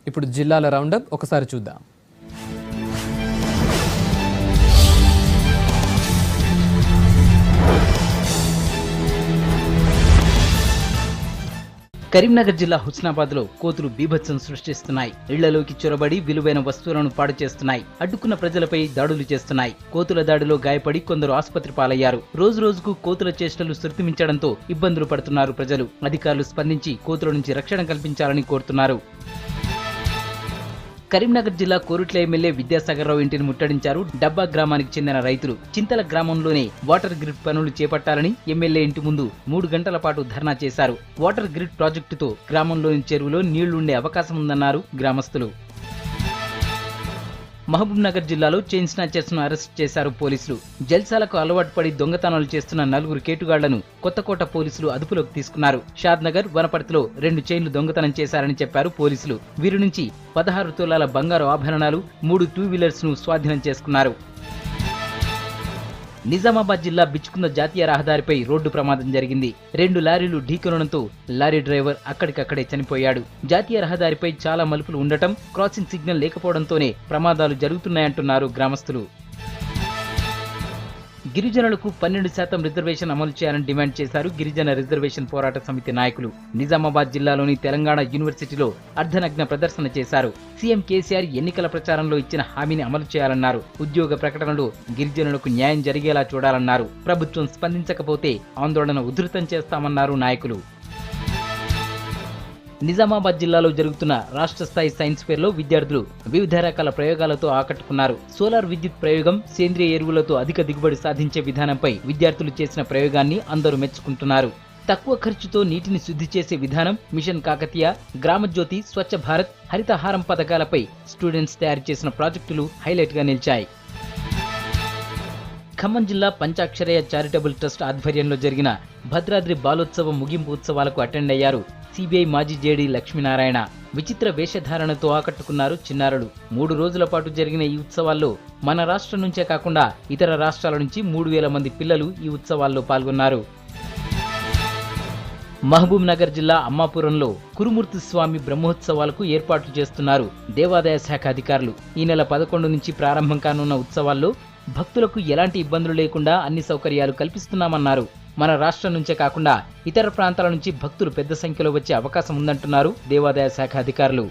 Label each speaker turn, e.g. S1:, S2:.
S1: ఇప్పుడు జిల్లాల రౌండప్ ఒకసారి చూద్దాం.
S2: కరీంనగర్ జిల్లా హుస్నాబాద్లో కోతులు బీభత్సం సృష్టిస్తున్నాయి. ఇళ్లలోకి చొరబడి విలువైన వస్తువులను పాడు చేస్తున్నాయి. అడ్డుకున్న ప్రజలపై దాడులు చేస్తున్నాయి. కోతుల దాడిలో గాయపడి కొందరు ఆసుపత్రి పాలయ్యారు. రోజు రోజుకు కోతుల చేష్టలు శృతిమించడంతో ఇబ్బందులు పడుతున్నారు ప్రజలు. అధికారులు స్పందించి కోతుల నుంచి రక్షణ కల్పించాలని కోరుతున్నారు. కరీంనగర్ జిల్లా కోరుట్ల ఎమ్మెల్యే విద్యాసాగర్ రావు ఇంటిని ముట్టడించారు డబ్బా గ్రామానికి చెందిన రైతులు. చింతల గ్రామంలోనే వాటర్ గ్రిడ్ పనులు చేపట్టాలని ఎమ్మెల్యే ఇంటి ముందు 3 గంటల పాటు ధర్నా చేశారు. వాటర్ గ్రిడ్ ప్రాజెక్టుతో గ్రామంలోని చెరువులో నీళ్లుండే అవకాశం ఉందన్నారు గ్రామస్తులు. మహబూబ్ నగర్ జిల్లాలో చైన్ స్నాచర్స్ ను అరెస్ట్ చేశారు పోలీసులు. జల్సాలకు అలవాటు పడి దొంగతనాలు చేస్తున్న 4 కేటుగాళ్లను కొత్తకోట పోలీసులు అదుపులోకి తీసుకున్నారు. షాద్ నగర్, వనపర్తిలో 2 చైన్లు దొంగతనం చేశారని చెప్పారు పోలీసులు. వీరి నుంచి 16 తులాల బంగారు ఆభరణాలు, 3 2 వీలర్స్ ను స్వాధీనం చేసుకున్నారు. నిజామాబాద్ జిల్లా బిచ్కుంద జాతీయ రహదారిపై రోడ్డు ప్రమాదం జరిగింది. 2 లారీలు ఢీకొనడంతో లారీ డ్రైవర్ అక్కడికక్కడే చనిపోయాడు. జాతీయ రహదారిపై చాలా మలుపులు ఉండటం, క్రాసింగ్ సిగ్నల్ లేకపోవడంతోనే ప్రమాదాలు జరుగుతున్నాయంటున్నారు గ్రామస్తులు. గిరిజనులకు 12% రిజర్వేషన్ అమలు చేయాలని డిమాండ్ చేశారు గిరిజన రిజర్వేషన్ పోరాట సమితి నాయకులు. నిజామాబాద్ జిల్లాలోని తెలంగాణ యూనివర్సిటీలో అర్ధనగ్న ప్రదర్శన చేశారు. సీఎం కేసీఆర్ ఎన్నికల ప్రచారంలో ఇచ్చిన హామీని అమలు చేయాలన్నారు. ఉద్యోగ ప్రకటనలో గిరిజనులకు న్యాయం జరిగేలా చూడాలన్నారు. ప్రభుత్వం స్పందించకపోతే ఆందోళన ఉధృతం చేస్తామన్నారు నాయకులు. నిజామాబాద్ జిల్లాలో జరుగుతున్న రాష్ట్ర స్థాయి సైన్స్ ఫేర్ లో విద్యార్థులు వివిధ రకాల ప్రయోగాలతో ఆకట్టుకున్నారు. సోలార్ విద్యుత్ ప్రయోగం, సేంద్రియ ఎరువులతో అధిక దిగుబడి సాధించే విధానంపై విద్యార్థులు చేసిన ప్రయోగాన్ని అందరూ మెచ్చుకుంటున్నారు. తక్కువ ఖర్చుతో నీటిని శుద్ధి చేసే విధానం, మిషన్ కాకతీయ, గ్రామజ్యోతి, స్వచ్ఛ భారత్, హరితహారం పథకాలపై స్టూడెంట్స్ తయారు చేసిన ప్రాజెక్టులు హైలైట్ గా నిలిచాయి. ఖమ్మం జిల్లా పంచాక్షరయ్య చారిటబుల్ ట్రస్ట్ ఆధ్వర్యంలో జరిగిన భద్రాద్రి బాలోత్సవం ముగింపు ఉత్సవాలకు అటెండ్ అయ్యారు సిబిఐ మాజీ జేడీ లక్ష్మీనారాయణ. విచిత్ర వేషధారణతో ఆకట్టుకున్నారు చిన్నారులు. 3 రోజుల పాటు జరిగిన ఈ ఉత్సవాల్లో మన రాష్ట్రం నుంచే కాకుండా ఇతర రాష్ట్రాల నుంచి 3000 మంది పిల్లలు ఈ ఉత్సవాల్లో పాల్గొన్నారు. మహబూబ్ నగర్ జిల్లా అమ్మాపురంలో కురుమూర్తి స్వామి బ్రహ్మోత్సవాలకు ఏర్పాట్లు చేస్తున్నారు దేవాదాయ శాఖ అధికారులు. ఈ నెల 11 నుంచి ప్రారంభం కానున్న ఉత్సవాల్లో భక్తులకు ఎలాంటి ఇబ్బందులు లేకుండా అన్ని సౌకర్యాలు కల్పిస్తున్నామన్నారు. మన రాష్ట్రం నుంచే కాకుండా ఇతర ప్రాంతాల నుంచి భక్తులు పెద్ద సంఖ్యలో వచ్చే అవకాశం ఉందంటున్నారు దేవాదాయ శాఖ అధికారులు.